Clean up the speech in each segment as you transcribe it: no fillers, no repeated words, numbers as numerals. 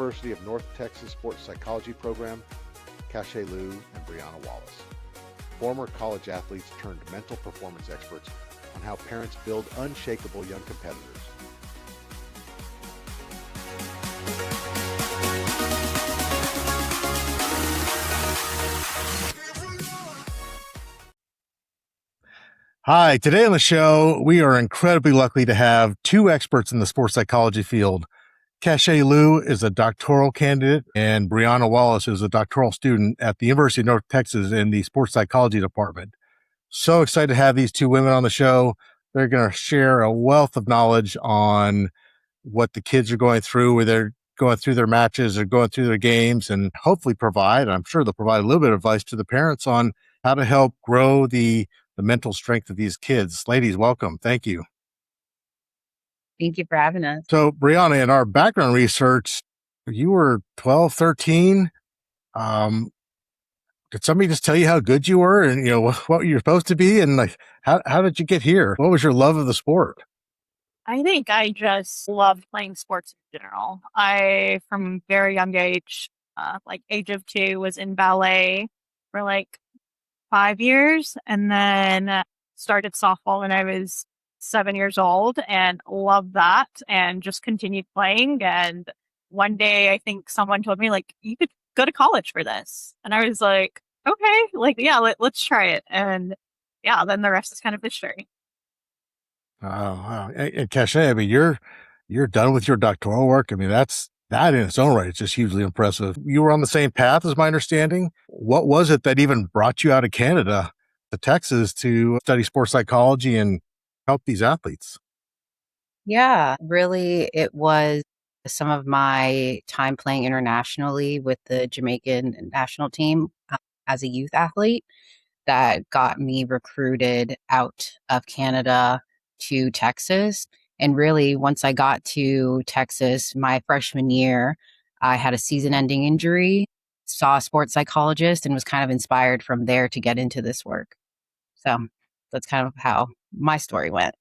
University of North Texas Sports Psychology Program, Cachet Lue and Briana Wallace, former college athletes turned mental performance experts on how parents build unshakable young competitors. Hi, today on the show, we are incredibly lucky to have two experts in the sports psychology field. Cachet Lue is a doctoral candidate, and Briana Wallace is a doctoral student at the University of North Texas in the sports psychology department. So excited to have these two women on the show. They're going to share a wealth of knowledge on what the kids are going through, where they're going through their matches or going through their games, and hopefully I'm sure they'll provide a little bit of advice to the parents on how to help grow the mental strength of these kids. Ladies, welcome. Thank you. Thank you for having us. So, Briana, in our background research, you were 12, 13. Did somebody just tell you how good you were and, what you're supposed to be? And like, how did you get here? What was your love of the sport? I think I just loved playing sports in general. I, from a very young age, age of 2, was in ballet for 5 years, and then started softball when I was 7 years old and loved that and just continued playing. And one day I think someone told me you could go to college for this. And I was like, okay, let's try it. And yeah, then the rest is kind of history. Oh, wow. And Cachet, I mean, you're done with your doctoral work. I mean, that in its own right, it's just hugely impressive. You were on the same path, as my understanding. What was it that even brought you out of Canada to Texas to study sports psychology and help these athletes? Yeah, really, it was some of my time playing internationally with the Jamaican national team as a youth athlete that got me recruited out of Canada to Texas. And really, once I got to Texas, my freshman year, I had a season-ending injury, saw a sports psychologist, and was kind of inspired from there to get into this work. So that's kind of how my story went.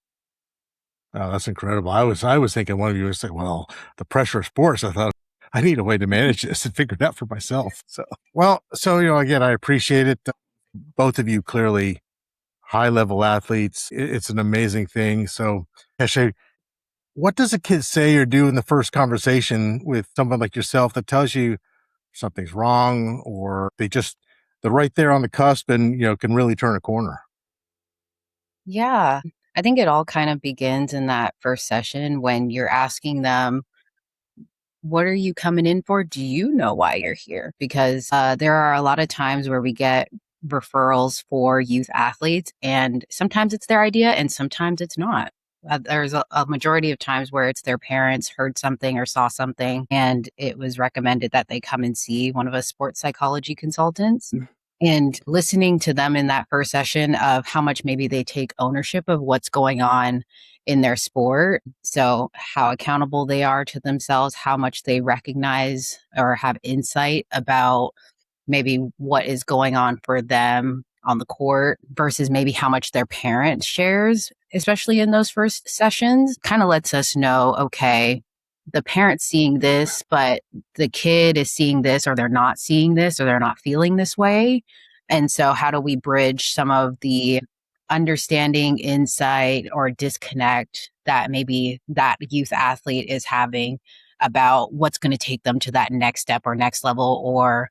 Oh, that's incredible. I was thinking one of you would say, well, the pressure of sports. I thought I need a way to manage this and figure it out for myself. So again, I appreciate it. Both of you clearly high-level athletes. It's an amazing thing. So, Cachet, what does a kid say or do in the first conversation with someone like yourself that tells you something's wrong, or they're right there on the cusp and, can really turn a corner? Yeah, I think it all kind of begins in that first session when you're asking them, what are you coming in for? Do you know why you're here? Because there are a lot of times where we get referrals for youth athletes, and sometimes it's their idea and sometimes it's not. There's a majority of times where it's their parents heard something or saw something, and it was recommended that they come and see one of us sports psychology consultants. And listening to them in that first session of how much maybe they take ownership of what's going on in their sport. So how accountable they are to themselves, how much they recognize or have insight about maybe what is going on for them on the court versus maybe how much their parent shares, especially in those first sessions, kind of lets us know, okay, the parent's seeing this, but the kid is seeing this, or they're not seeing this, or they're not feeling this way. And so how do we bridge some of the understanding, insight, or disconnect that maybe that youth athlete is having about what's going to take them to that next step or next level or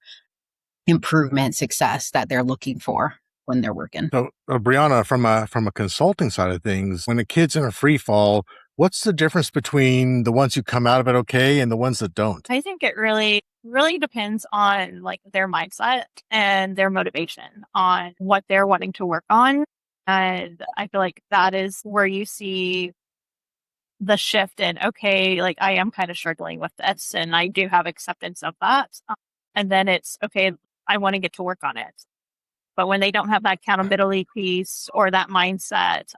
improvement, success that they're looking for when they're working. So, Briana, from a consulting side of things, when a kid's in a free fall, what's the difference between the ones who come out of it okay and the ones that don't? I think it really depends on their mindset and their motivation on what they're wanting to work on. And I feel like that is where you see the shift in, okay, I am kind of struggling with this and I do have acceptance of that. And then it's, okay, I want to get to work on it. But when they don't have that accountability piece or that mindset,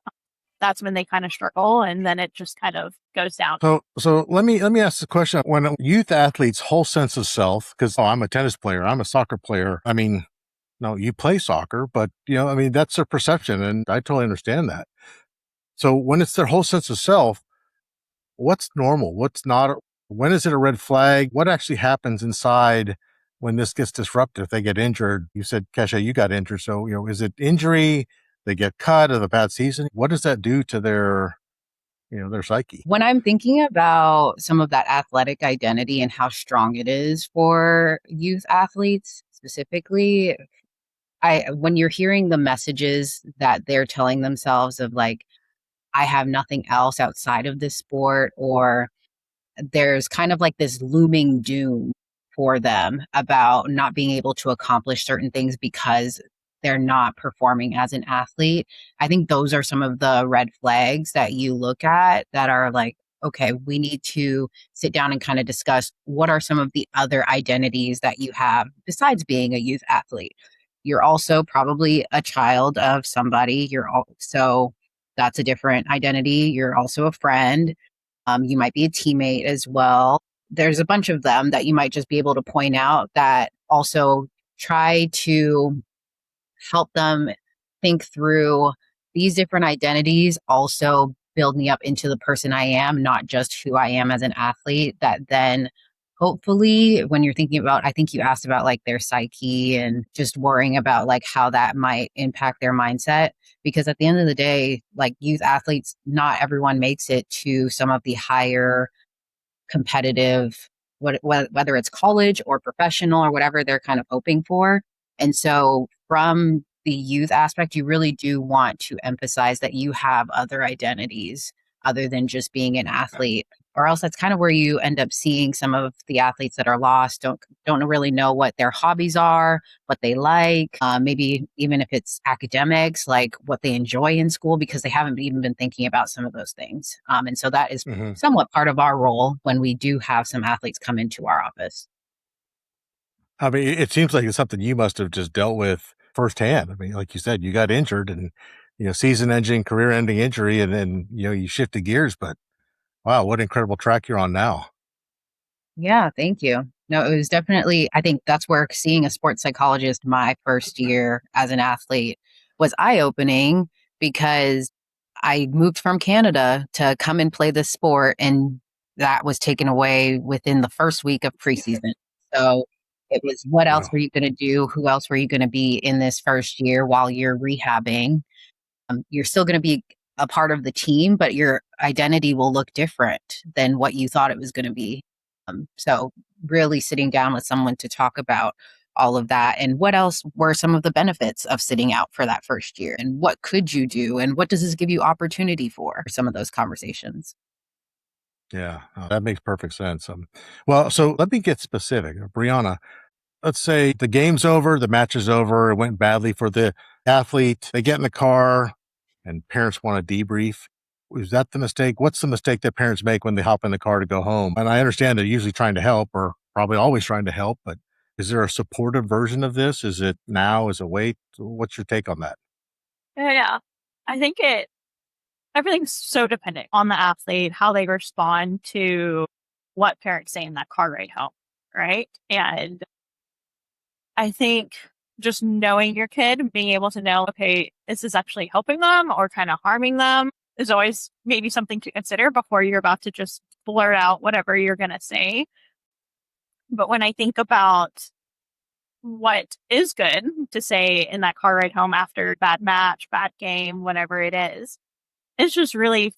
that's when they kind of struggle, and then it just kind of goes down. So let me ask the question: when a youth athlete's whole sense of self, because I'm a tennis player, I'm a soccer player. I mean, no, you play soccer, but that's their perception, and I totally understand that. So when it's their whole sense of self, what's normal? What's not? When is it a red flag? What actually happens inside when this gets disrupted? If they get injured, you said, Cachet, you got injured. So, is it injury? They get cut of a bad season? What does that do to their psyche? When I'm thinking about some of that athletic identity and how strong it is for youth athletes specifically, when you're hearing the messages that they're telling themselves of like, I have nothing else outside of this sport, or there's kind of like this looming doom for them about not being able to accomplish certain things because they're not performing as an athlete. I think those are some of the red flags that you look at that are like, okay, we need to sit down and kind of discuss what are some of the other identities that you have besides being a youth athlete. You're also probably a child of somebody. So that's a different identity. You're also a friend. You might be a teammate as well. There's a bunch of them that you might just be able to point out that also try to help them think through these different identities also build me up into the person I am, not just who I am as an athlete. That then hopefully when you're thinking about, I think you asked about like their psyche and just worrying about like how that might impact their mindset. Because at the end of the day, like youth athletes, not everyone makes it to some of the higher competitive, whether it's college or professional or whatever they're kind of hoping for. And so from the youth aspect, you really do want to emphasize that you have other identities other than just being an athlete, or else that's kind of where you end up seeing some of the athletes that are lost, don't really know what their hobbies are, what they like, maybe even if it's academics, like what they enjoy in school, because they haven't even been thinking about some of those things. And so that is somewhat part of our role when we do have some athletes come into our office. I mean, it seems like it's something you must have just dealt with firsthand. I mean, like you said, you got injured and, season ending, career ending injury, and then, you shifted gears, but wow, what incredible track you're on now. Yeah, thank you. No, it was definitely, I think that's where seeing a sports psychologist my first year as an athlete was eye opening, because I moved from Canada to come and play this sport, and that was taken away within the first week of preseason. So it was, what else Wow. were you going to do? Who else were you going to be in this first year while you're rehabbing? You're still going to be a part of the team, but your identity will look different than what you thought it was going to be. So, really sitting down with someone to talk about all of that, and what else were some of the benefits of sitting out for that first year, and what could you do, and what does this give you opportunity for? Some of those conversations. Yeah, that makes perfect sense. Well, so let me get specific. Brianna, let's say the game's over, the match is over, it went badly for the athlete. They get in the car and parents want to debrief. Is that the mistake? What's the mistake that parents make when they hop in the car to go home? And I understand they're usually trying to help, or probably always trying to help, but is there a supportive version of this? Is it now? Is it wait? What's your take on that? Yeah. I think everything's so dependent on the athlete, how they respond to what parents say in that car ride home, right? And I think just knowing your kid, being able to know, okay, is this actually helping them or kind of harming them, is always maybe something to consider before you're about to just blurt out whatever you're going to say. But when I think about what is good to say in that car ride home after bad match, bad game, whatever it is, it's just really,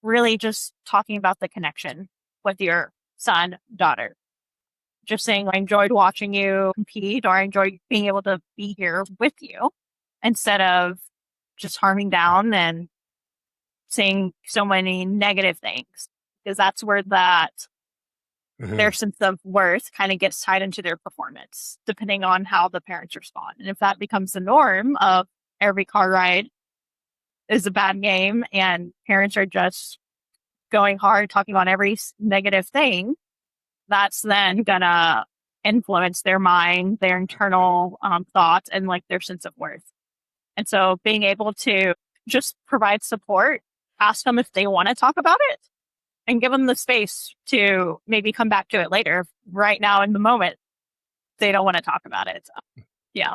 really just talking about the connection with your son, daughter. Just saying, I enjoyed watching you compete, or I enjoyed being able to be here with you, instead of just harming down and saying so many negative things, because that's where their Mhm. sense of worth kind of gets tied into their performance, depending on how the parents respond. And if that becomes the norm of every car ride is a bad game and parents are just going hard, talking about every negative thing, that's then gonna influence their mind, their internal thoughts, and like their sense of worth. And so being able to just provide support, ask them if they want to talk about it, and give them the space to maybe come back to it later. Right now in the moment, they don't want to talk about it. So, yeah.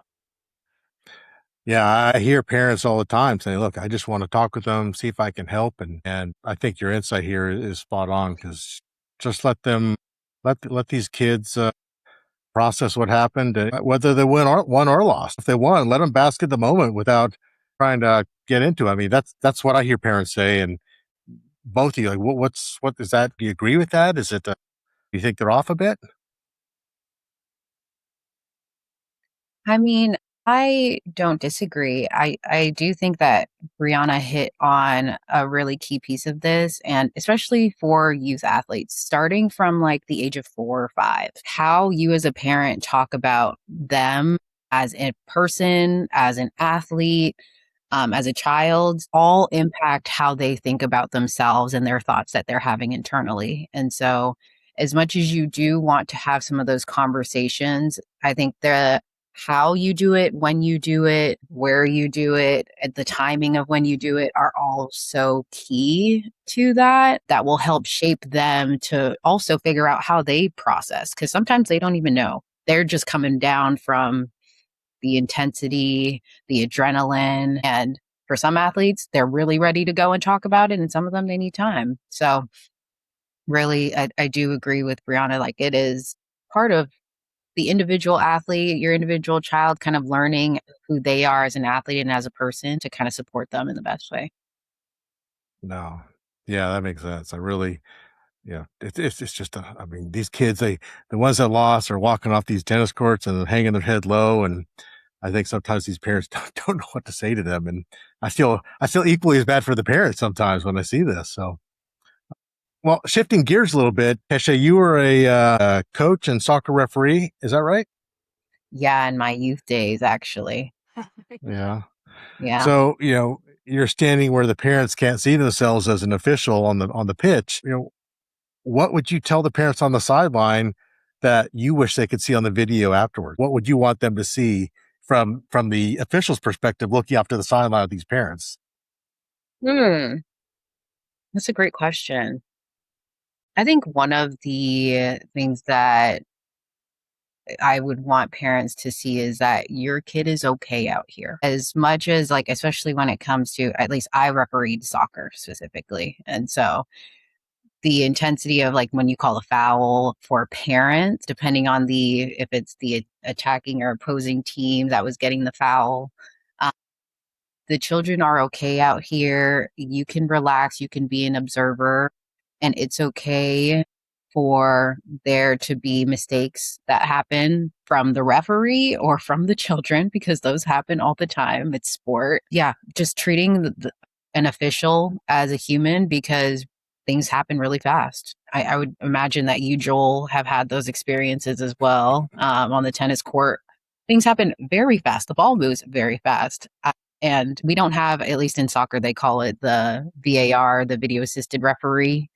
Yeah, I hear parents all the time saying, "Look, I just want to talk with them, see if I can help." And I think your insight here is spot on, because just let these kids process what happened, whether they won or lost. If they won, let them bask in the moment without trying to get into it. I mean, that's what I hear parents say. And both of you, like, what is that? Do you agree with that? Is it? Do you think they're off a bit? I mean, I don't disagree. I do think that Brianna hit on a really key piece of this, and especially for youth athletes, starting from like the age of 4 or 5, how you as a parent talk about them as a person, as an athlete, as a child, all impact how they think about themselves and their thoughts that they're having internally. And so, as much as you do want to have some of those conversations, I think the how you do it, when you do it, where you do it, at the timing of when you do it are all so key to that. That will help shape them to also figure out how they process. Because sometimes they don't even know. They're just coming down from the intensity, the adrenaline. And for some athletes, they're really ready to go and talk about it. And some of them, they need time. So, really, I do agree with Brianna. Like, it is part of the individual athlete, your individual child, kind of learning who they are as an athlete and as a person to kind of support them in the best way. No. Yeah, that makes sense. I really, yeah, it's just, I mean, these kids, the ones that lost are walking off these tennis courts and hanging their head low. And I think sometimes these parents don't know what to say to them. And I feel equally as bad for the parents sometimes when I see this. So, well, shifting gears a little bit, Cachet, you were a coach and soccer referee. Is that right? Yeah, in my youth days, actually. Yeah. Yeah. So, you're standing where the parents can't see themselves as an official on the pitch. What would you tell the parents on the sideline that you wish they could see on the video afterward? What would you want them to see from the official's perspective, looking up to the sideline of these parents? Hmm. That's a great question. I think one of the things that I would want parents to see is that your kid is okay out here. As much as, like, especially when it comes to, at least I refereed soccer specifically. And so the intensity of like when you call a foul for parents, depending on if it's the attacking or opposing team that was getting the foul, the children are okay out here. You can relax, you can be an observer, and it's okay for there to be mistakes that happen from the referee or from the children because those happen all the time. It's sport. Yeah, just treating an official as a human because things happen really fast. I would imagine that you, Joel, have had those experiences as well on the tennis court. Things happen very fast. The ball moves very fast. And we don't have, at least in soccer, they call it the VAR, the video assisted referee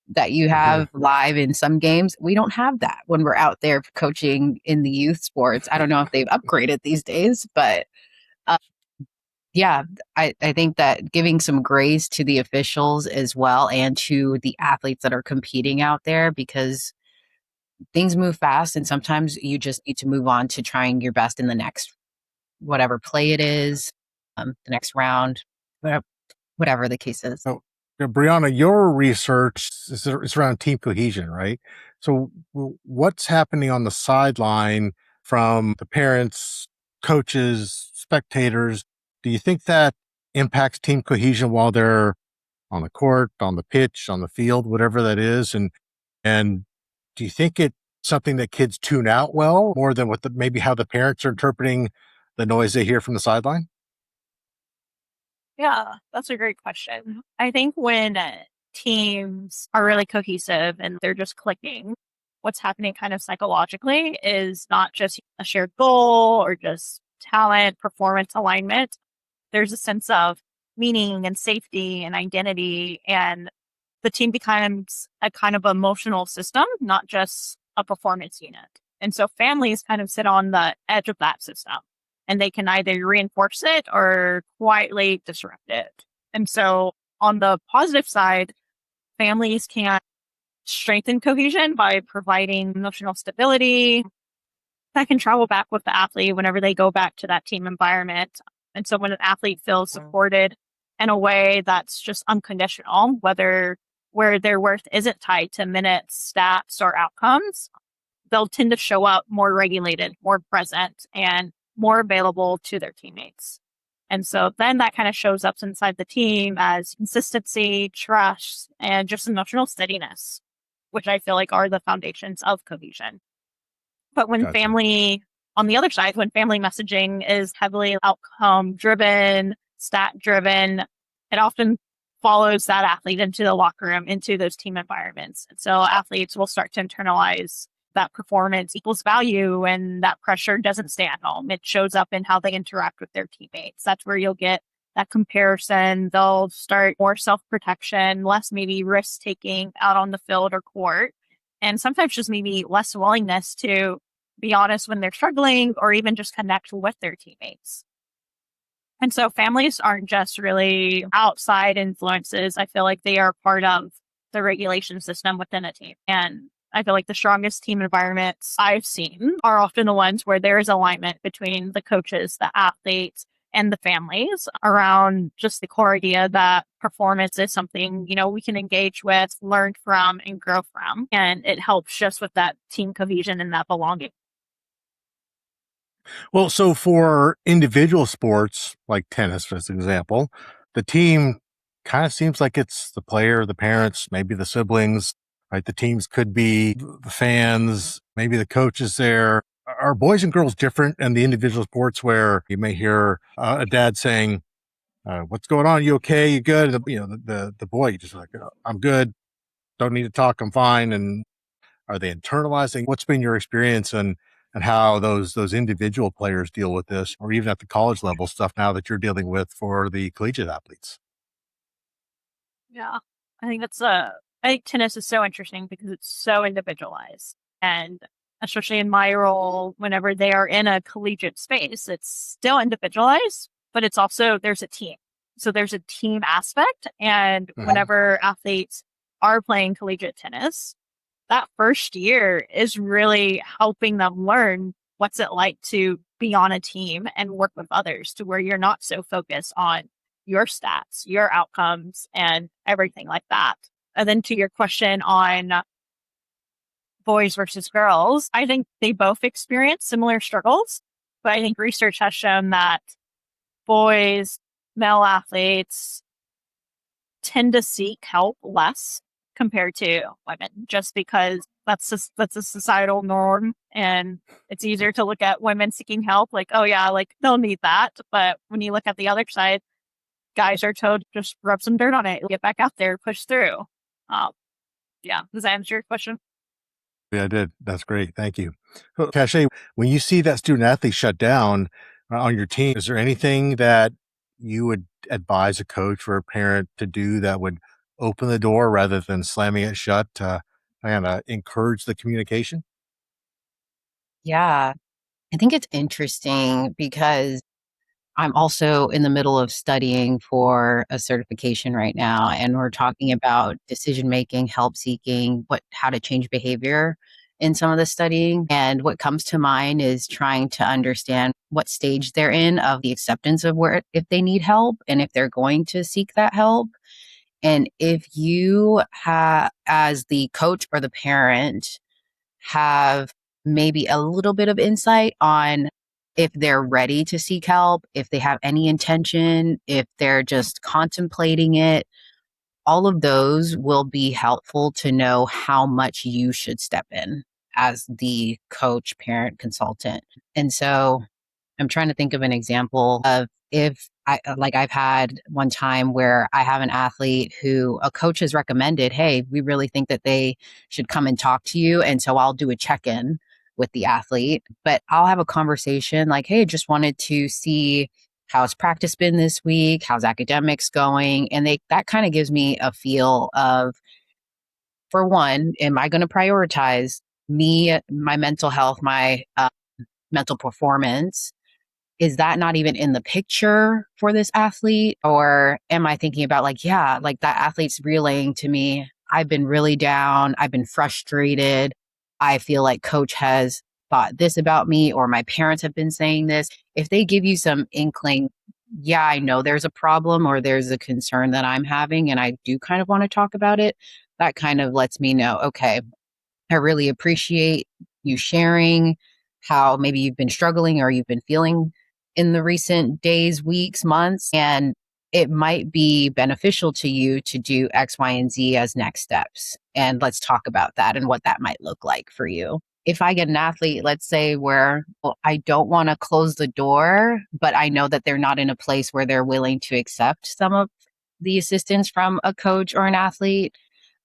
that you Mhm. have live in some games. We don't have that when we're out there coaching in the youth sports. I don't know if they've upgraded these days, but uh, yeah, I think that giving some grace to the officials as well and to the athletes that are competing out there because things move fast and sometimes you just need to move on to trying your best in the next whatever play it is, the next round, whatever the case is. So, Brianna, your research is around team cohesion, right? So, what's happening on the sideline from the parents, coaches, spectators? Do you think that impacts team cohesion while they're on the court, on the pitch, on the field, whatever that is? And do you think it's something that kids tune out well more than maybe how the parents are interpreting the noise they hear from the sideline? Yeah, that's a great question. I think when teams are really cohesive and they're just clicking, what's happening kind of psychologically is not just a shared goal or just talent, performance alignment. There's a sense of meaning and safety and identity, and the team becomes a kind of emotional system, not just a performance unit. And so families kind of sit on the edge of that system and they can either reinforce it or quietly disrupt it. And so on the positive side, families can strengthen cohesion by providing emotional stability that can travel back with the athlete whenever they go back to that team environment. And so when an athlete feels supported in a way that's just unconditional, whether where their worth isn't tied to minutes, stats, or outcomes, they'll tend to show up more regulated, more present, and more available to their teammates. And so then that kind of shows up inside the team as consistency, trust, and just emotional steadiness, which I feel like are the foundations of cohesion. But when Gotcha. on the other side, when family messaging is heavily outcome driven, stat driven, it often follows that athlete into the locker room, into those team environments. And so athletes will start to internalize that performance equals value and that pressure doesn't stay at home. It shows up in how they interact with their teammates. That's where you'll get that comparison. They'll start more self-protection, less maybe risk-taking out on the field or court, and sometimes just maybe less willingness to be honest when they're struggling or even just connect with their teammates. And so families aren't just really outside influences. I feel like they are part of the regulation system within a team. And I feel like the strongest team environments I've seen are often the ones where there is alignment between the coaches, the athletes, and the families around just the core idea that performance is something, we can engage with, learn from, and grow from. And it helps just with that team cohesion and that belonging. Well, so for individual sports like tennis, for example, the team kind of seems like it's the player, the parents, maybe the siblings, right? The teams could be the fans, maybe the coaches there. Are boys and girls different in the individual sports where you may hear a dad saying, what's going on? You okay? You good? The boy, you just like, I'm good. Don't need to talk. I'm fine. And are they internalizing? What's been your experience and how those individual players deal with this, or even at the college level stuff now that you're dealing with for the collegiate athletes? Yeah, I think I think tennis is so interesting because it's so individualized. And especially in my role, whenever they are in a collegiate space, it's still individualized, but it's also, there's a team. So there's a team aspect. And whenever athletes are playing collegiate tennis, that first year is really helping them learn what's it like to be on a team and work with others to where you're not so focused on your stats, your outcomes, and everything like that. And then to your question on boys versus girls, I think they both experience similar struggles, but I think research has shown that boys, male athletes tend to seek help less compared to women, just because that's a societal norm. And it's easier to look at women seeking help like, oh yeah, like they'll need that. But when you look at the other side, guys are told just rub some dirt on it, get back out there, push through. Yeah, does that answer your question? Yeah, I did. That's great. Thank you. So, Cachet, when you see that student athlete shut down on your team, is there anything that you would advise a coach or a parent to do that would open the door rather than slamming it shut to kind of encourage the communication? Yeah, I think it's interesting because I'm also in the middle of studying for a certification right now, and we're talking about decision making, help seeking, how to change behavior in some of the studying. And what comes to mind is trying to understand what stage they're in of the acceptance of where if they need help and if they're going to seek that help. And if you have, as the coach or the parent, have maybe a little bit of insight on if they're ready to seek help, if they have any intention, if they're just contemplating it, all of those will be helpful to know how much you should step in as the coach, parent, consultant. And so I'm trying to think of an example of if I've had one time where I have an athlete who a coach has recommended, hey, we really think that they should come and talk to you. And so I'll do a check-in with the athlete, but I'll have a conversation like, hey, just wanted to see how's practice been this week? How's academics going? And that kind of gives me a feel of, for one, am I going to prioritize me, my mental health, my mental performance? Is that not even in the picture for this athlete? Or am I thinking about like, yeah, like that athlete's relaying to me, I've been really down. I've been frustrated. I feel like coach has thought this about me, or my parents have been saying this. If they give you some inkling yeah, I know there's a problem or there's a concern that I'm having, and I do kind of want to talk about it, that kind of lets me know, okay, I really appreciate you sharing how maybe you've been struggling or you've been feeling in the recent days, weeks, months, and it might be beneficial to you to do X, Y, and Z as next steps. And let's talk about that and what that might look like for you. If I get an athlete, let's say, where I don't want to close the door, but I know that they're not in a place where they're willing to accept some of the assistance from a coach or an athlete,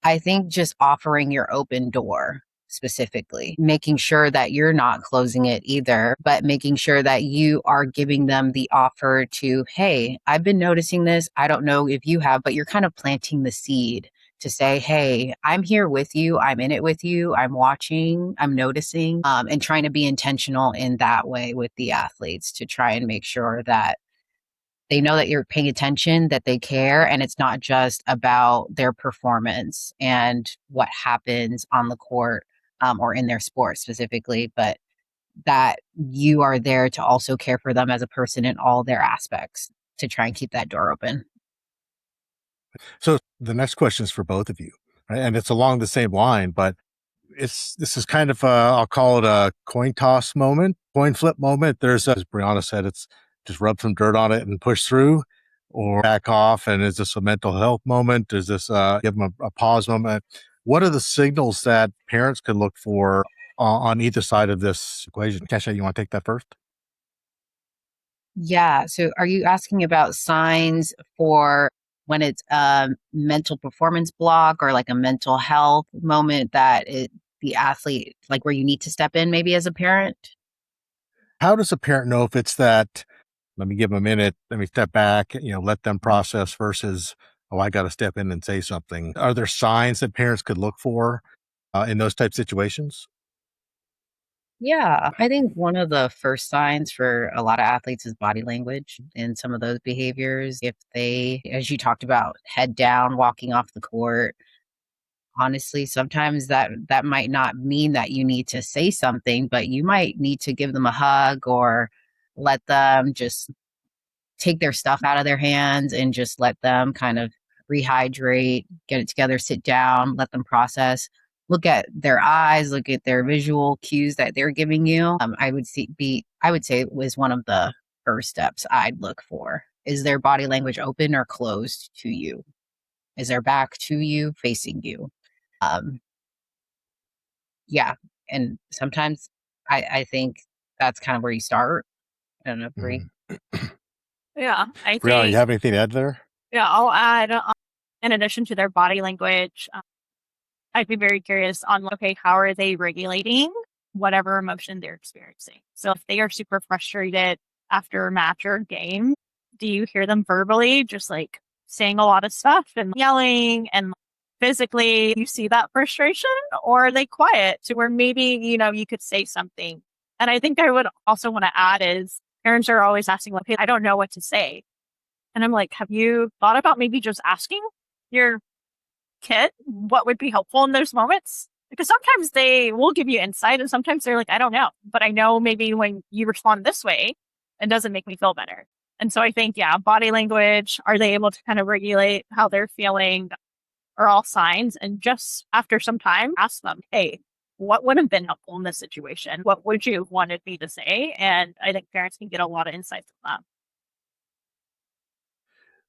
I think just offering your open door specifically, making sure that you're not closing it either, but making sure that you are giving them the offer to, hey, I've been noticing this. I don't know if you have, but you're kind of planting the seed to say, hey, I'm here with you. I'm in it with you. I'm watching, I'm noticing, and trying to be intentional in that way with the athletes to try and make sure that they know that you're paying attention, that they care, and it's not just about their performance and what happens on the court or in their sport specifically, but that you are there to also care for them as a person in all their aspects to try and keep that door open. So the next question is for both of you, right? And it's along the same line, but this is kind of I'll call it a coin toss moment, coin flip moment. There's, as Brianna said, it's just rub some dirt on it and push through, or back off. And is this a mental health moment? Is this give them a pause moment? What are the signals that parents can look for on either side of this equation? Kesha, you want to take that first? Yeah. So are you asking about signs for when it's a mental performance block or like a mental health moment the athlete, like where you need to step in maybe as a parent? How does a parent know if it's that, let me give them a minute, let me step back, let them process versus, oh, I got to step in and say something? Are there signs that parents could look for in those type situations? Yeah, I think one of the first signs for a lot of athletes is body language and some of those behaviors. If they, as you talked about, head down, walking off the court, honestly, sometimes that might not mean that you need to say something, but you might need to give them a hug or let them just take their stuff out of their hands and just let them kind of rehydrate, get it together, sit down, let them process, look at their eyes, look at their visual cues that they're giving you. I would say it was one of the first steps I'd look for. Is their body language open or closed to you? Is their back to you, facing you? Um, yeah. And sometimes I think that's kind of where you start. I don't know, Bree. Yeah, I Brianna, you think, have anything to add there? yeah, I'll add, in addition to their body language, I'd be very curious on, okay, how are they regulating whatever emotion they're experiencing? So if they are super frustrated after a match or game, do you hear them verbally just like saying a lot of stuff and yelling and physically you see that frustration, or are they quiet to where maybe, you could say something? And I think I would also want to add is parents are always asking like, hey, I don't know what to say. And I'm like, have you thought about maybe just asking your kid what would be helpful in those moments? Because sometimes they will give you insight and sometimes they're like, I don't know, but I know maybe when you respond this way, it doesn't make me feel better. And so I think, yeah, body language, are they able to kind of regulate how they're feeling, are all signs. And just after some time, ask them, hey, what would have been helpful in this situation? What would you have wanted me to say? And I think parents can get a lot of insights from that.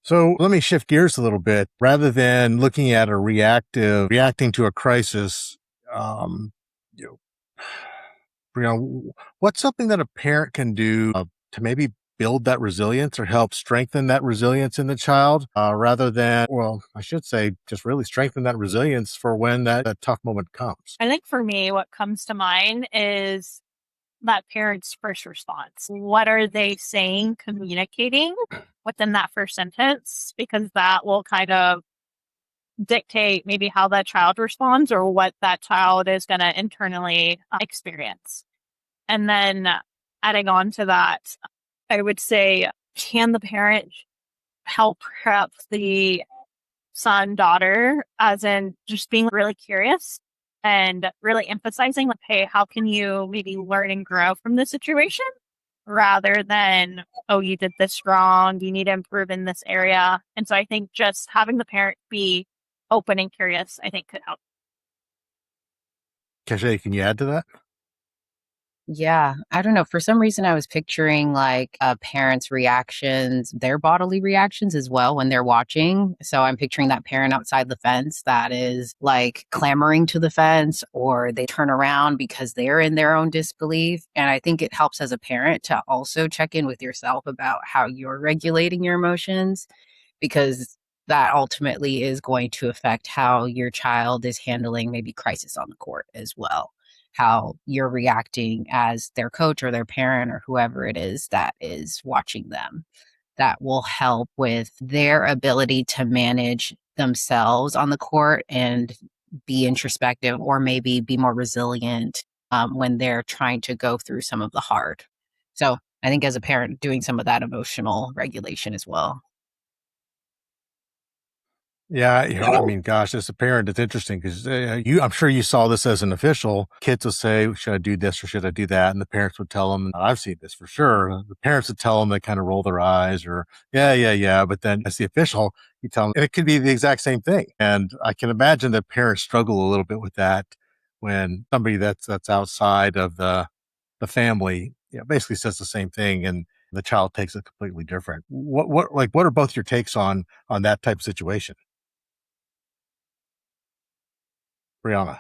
So let me shift gears a little bit. Rather than looking at reacting to a crisis, um, you know, what's something that a parent can do to maybe build that resilience or help strengthen that resilience in the child, rather than, well, I should say, just really strengthen that resilience for when that tough moment comes? I think for me, what comes to mind is that parent's first response. What are they saying, communicating within that first sentence? Because that will kind of dictate maybe how that child responds or what that child is going to internally experience. And then adding on to that, I would say, can the parent help prep the son, daughter, as in just being really curious and really emphasizing, like, hey, how can you maybe learn and grow from this situation rather than, oh, you did this wrong, you need to improve in this area. And so I think just having the parent be open and curious, I think could help. Cachet, can you add to that? Yeah, I don't know. For some reason, I was picturing like parents' reactions, their bodily reactions as well when they're watching. So I'm picturing that parent outside the fence that is like clamoring to the fence, or they turn around because they're in their own disbelief. And I think it helps as a parent to also check in with yourself about how you're regulating your emotions, because that ultimately is going to affect how your child is handling maybe crisis on the court as well, how you're reacting as their coach or their parent or whoever it is that is watching them. That will help with their ability to manage themselves on the court and be introspective, or maybe be more resilient when they're trying to go through some of the hard. So I think as a parent, doing some of that emotional regulation as well. Yeah, I mean, gosh, as a parent, it's interesting because I'm sure you saw this as an official. Kids will say, "Should I do this or should I do that?" And the parents would tell them, "I've seen this for sure." The parents would tell them, they kind of roll their eyes, or "Yeah, yeah, yeah." But then, as the official, you tell them, and it could be the exact same thing. And I can imagine that parents struggle a little bit with that when somebody that's outside of the family, basically says the same thing, and the child takes it completely different. What are both your takes on that type of situation? Brianna.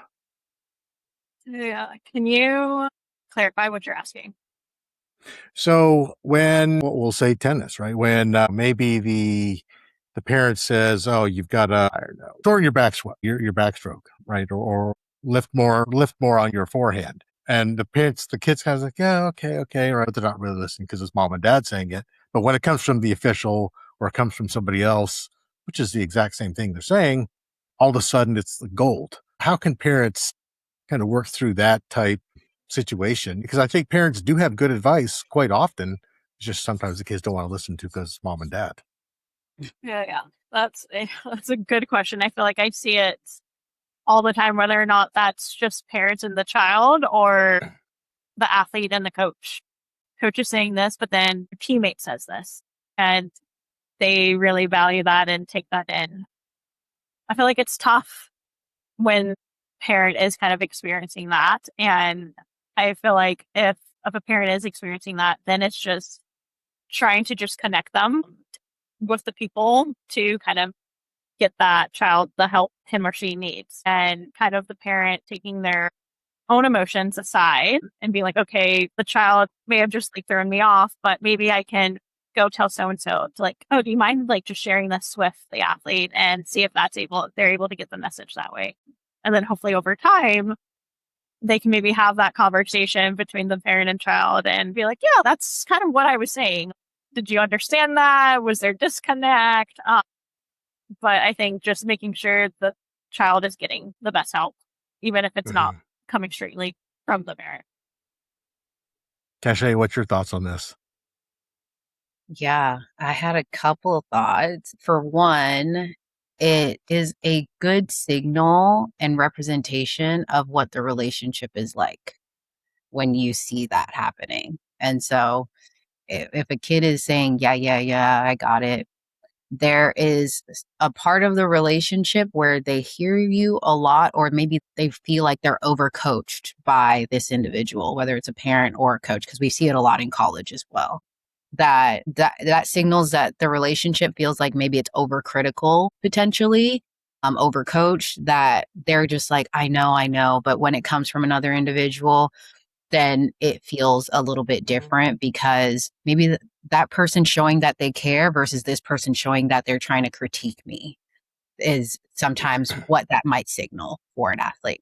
Yeah. Can you clarify what you're asking? So when we'll say tennis, right? When maybe the parent says, "Oh, you've got to, I don't know, shorten your your backstroke, right? Or lift more on your forehand." And the kids kind of like, "Yeah, okay, okay," right? But they're not really listening because it's mom and dad saying it. But when it comes from the official or it comes from somebody else, which is the exact same thing they're saying, all of a sudden it's the gold. How can parents kind of work through that type situation? Because I think parents do have good advice quite often. It's just sometimes the kids don't want to listen to because it's mom and dad. Yeah, yeah. That's a good question. I feel like I see it all the time, whether or not that's just parents and the child or the athlete and the coach. Coach is saying this, but then your teammate says this. And they really value that and take that in. I feel like it's tough when parent is kind of experiencing that. And I feel like if a parent is experiencing that, then it's just trying to just connect them with the people to kind of get that child the help him or she needs, and kind of the parent taking their own emotions aside and being like, okay, the child may have just like thrown me off, but maybe I can go tell so and so to, like, oh, do you mind like just sharing this with the athlete and see if they're able to get the message that way. And then hopefully over time they can maybe have that conversation between the parent and child and be like, yeah, that's kind of what I was saying. Did you understand that? Was there disconnect? But I think just making sure the child is getting the best help, even if it's not Mhm. coming straightly from the parent. Cachet, what's your thoughts on this? Yeah, I had a couple of thoughts. For one, it is a good signal and representation of what the relationship is like when you see that happening. And so if a kid is saying, yeah, yeah, yeah, I got it, there is a part of the relationship where they hear you a lot, or maybe they feel like they're overcoached by this individual, whether it's a parent or a coach, because we see it a lot in college as well. That signals that the relationship feels like maybe it's overcritical, potentially overcoached, that they're just like, I know, but when it comes from another individual, then it feels a little bit different, because maybe that person showing that they care versus this person showing that they're trying to critique me is sometimes what that might signal for an athlete.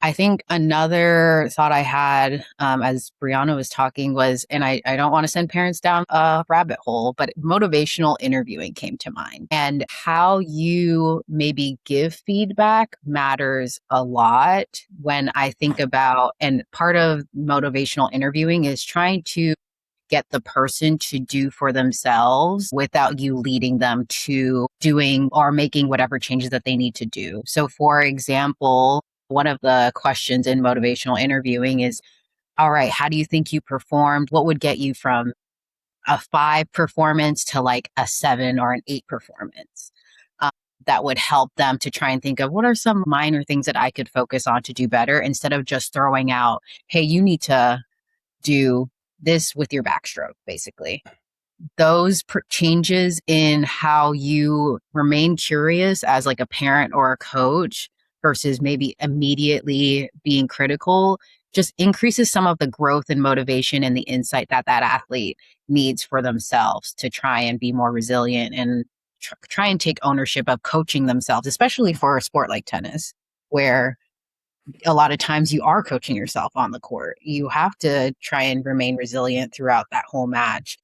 I think another thought I had as Brianna was talking was, and I don't want to send parents down a rabbit hole, but motivational interviewing came to mind. And how you maybe give feedback matters a lot when I think about, and part of motivational interviewing is trying to get the person to do for themselves without you leading them to doing or making whatever changes that they need to do. So, for example, one of the questions in motivational interviewing is, all right, how do you think you performed? What would get you from a 5 performance to like a 7 or an 8 performance? That would help them to try and think of what are some minor things that I could focus on to do better instead of just throwing out, hey, you need to do this with your backstroke, basically. Those changes in how you remain curious as like a parent or a coach versus maybe immediately being critical just increases some of the growth and motivation and the insight that that athlete needs for themselves to try and be more resilient and try and take ownership of coaching themselves, especially for a sport like tennis, where a lot of times you are coaching yourself on the court. You have to try and remain resilient throughout that whole match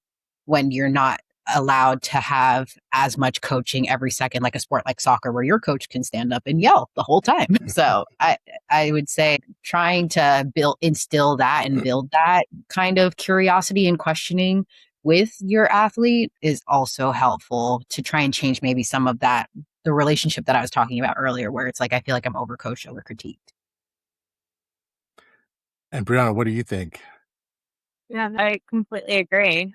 when you're not allowed to have as much coaching every second, like a sport like soccer, where your coach can stand up and yell the whole time. So I would say trying to instill that and build that kind of curiosity and questioning with your athlete is also helpful to try and change maybe some of that, the relationship that I was talking about earlier, where it's like, I feel like I'm overcoached, over critiqued. And Brianna, what do you think? Yeah, I completely agree.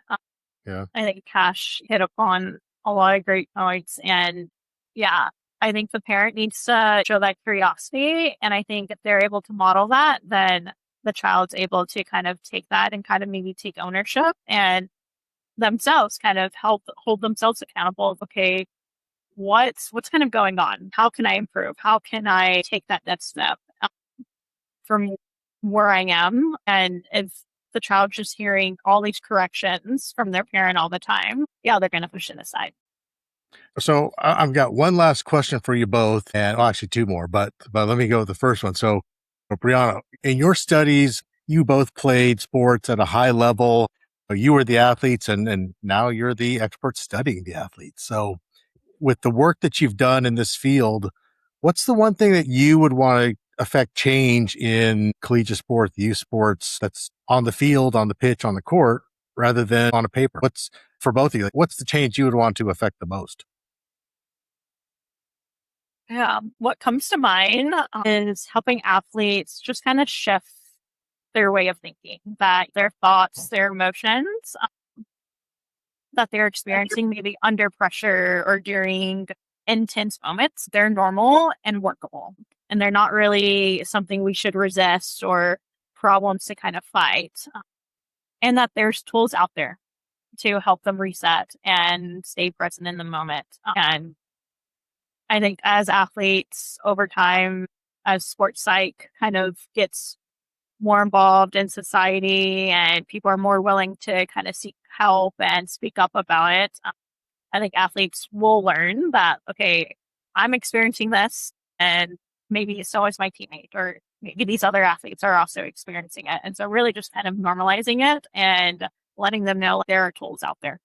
Yeah. I think Cash hit upon a lot of great points. And yeah, I think the parent needs to show that curiosity. And I think if they're able to model that, then the child's able to kind of take that and kind of maybe take ownership and themselves kind of help hold themselves accountable of, okay, what's kind of going on? How can I improve? How can I take that next step from where I am? And if the child's just hearing all these corrections from their parent all the time, yeah, they're going to push it aside. So I've got one last question for you both, and actually two more, but let me go with the first one. So, Brianna, in your studies, you both played sports at a high level. You were the athletes, and now you're the expert studying the athletes. So, with the work that you've done in this field, what's the one thing that you would want to affect change in collegiate sports, youth sports, that's on the field, on the pitch, on the court, rather than on a paper? What's for both of you? What's the change you would want to affect the most? Yeah. What comes to mind is helping athletes just kind of shift their way of thinking, that their thoughts, their emotions that they're experiencing maybe under pressure or during intense moments, they're normal and workable. And they're not really something we should resist or problems to kind of fight. And that there's tools out there to help them reset and stay present in the moment. And I think as athletes over time, as sports psych kind of gets more involved in society and people are more willing to kind of seek help and speak up about it, I think athletes will learn that, okay, I'm experiencing this and maybe so is my teammate, or maybe these other athletes are also experiencing it. And so really just kind of normalizing it and letting them know there are tools out there.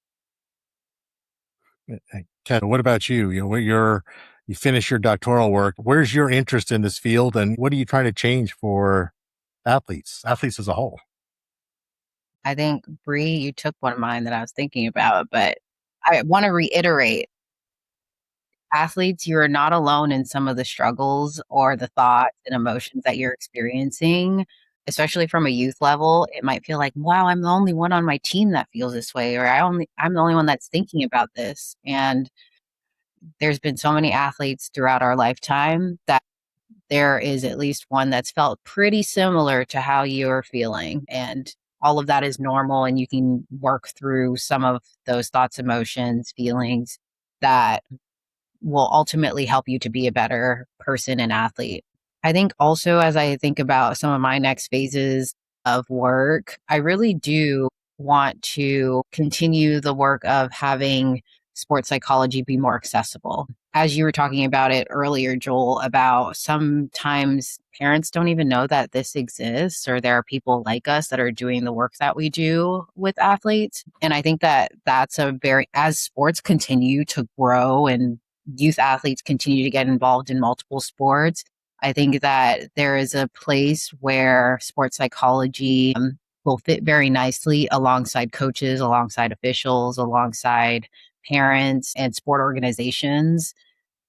Ken, what about you? You finish your doctoral work. Where's your interest in this field, and what are you trying to change for athletes as a whole? I think, Bree, you took one of mine that I was thinking about, but I want to reiterate, athletes, you are not alone in some of the struggles or the thoughts and emotions that you're experiencing, especially from a youth level. It might feel like, wow, I'm the only one on my team that feels this way, or I'm the only one that's thinking about this. And there's been so many athletes throughout our lifetime that there is at least one that's felt pretty similar to how you're feeling. And all of that is normal. And you can work through some of those thoughts, emotions, feelings that will ultimately help you to be a better person and athlete. I think also, as I think about some of my next phases of work, I really do want to continue the work of having sports psychology be more accessible. As you were talking about it earlier, Joel, about sometimes parents don't even know that this exists, or there are people like us that are doing the work that we do with athletes. And I think that that's as sports continue to grow and youth athletes continue to get involved in multiple sports, I think that there is a place where sports psychology will fit very nicely alongside coaches, alongside officials, alongside parents and sport organizations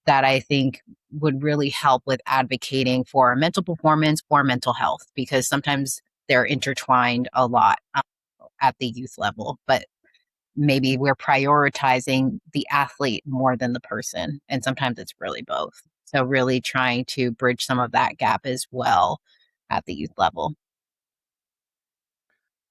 that I think would really help with advocating for mental performance or mental health, because sometimes they're intertwined a lot at the youth level, but maybe we're prioritizing the athlete more than the person. And sometimes it's really both. So really trying to bridge some of that gap as well at the youth level.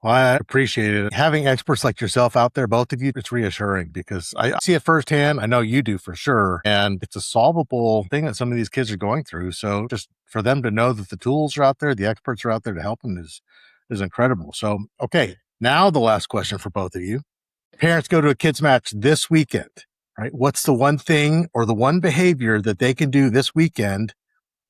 Well, I appreciate it. Having experts like yourself out there, both of you, it's reassuring because I see it firsthand. I know you do for sure. And it's a solvable thing that some of these kids are going through. So just for them to know that the tools are out there, the experts are out there to help them is incredible. So, okay, now the last question for both of you. Parents go to a kids match this weekend, right? What's the one thing or the one behavior that they can do this weekend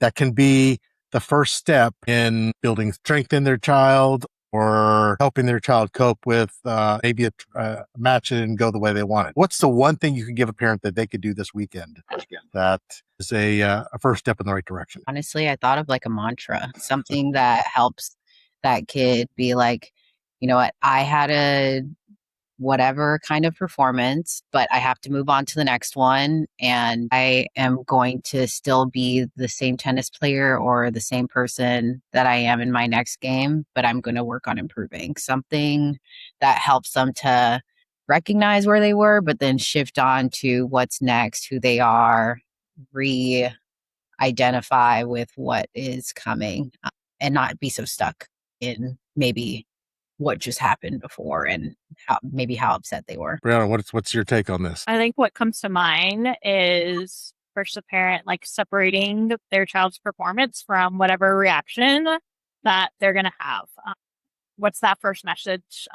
that can be the first step in building strength in their child or helping their child cope with maybe a match that didn't go the way they wanted? What's the one thing you could give a parent that they could do this weekend that is a first step in the right direction? Honestly, I thought of like a mantra, something that helps that kid be like, you know what, I had a whatever kind of performance, but I have to move on to the next one. And I am going to still be the same tennis player or the same person that I am in my next game, but I'm going to work on improving. Something that helps them to recognize where they were, but then shift on to what's next, who they are, re-identify with what is coming, and not be so stuck in maybe what just happened before and how upset they were. Brianna, what's your take on this? I think what comes to mind is first a parent like separating their child's performance from whatever reaction that they're going to have. What's that first message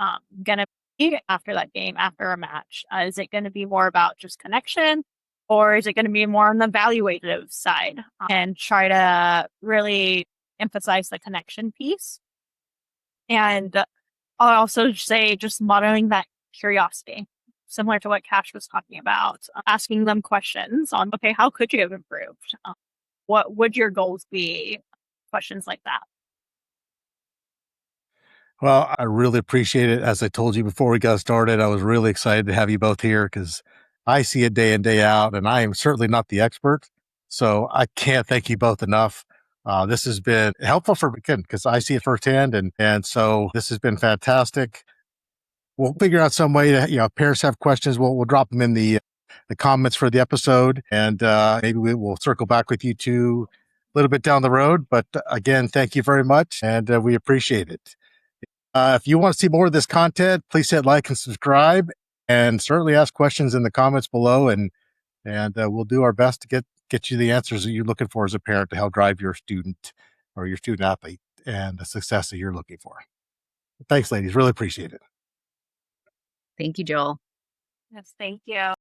going to be after that game, after a match? Is it going to be more about just connection, or is it going to be more on the evaluative side? And try to really emphasize the connection piece. And I'll also say just modeling that curiosity, similar to what Cash was talking about, asking them questions on, okay, how could you have improved? What would your goals be? Questions like that. Well, I really appreciate it. As I told you before we got started, I was really excited to have you both here because I see it day in, day out, and I am certainly not the expert. So I can't thank you both enough. This has been helpful for me because I see it firsthand. And so this has been fantastic. We'll figure out some way to, if parents have questions, we'll drop them in the comments for the episode. And maybe we will circle back with you two a little bit down the road. But again, thank you very much. And we appreciate it. If you want to see more of this content, please hit like and subscribe, and certainly ask questions in the comments below. And we'll do our best to get you the answers that you're looking for as a parent to help drive your student or your student athlete and the success that you're looking for. Thanks, ladies. Really appreciate it. Thank you, Joel. Yes, thank you.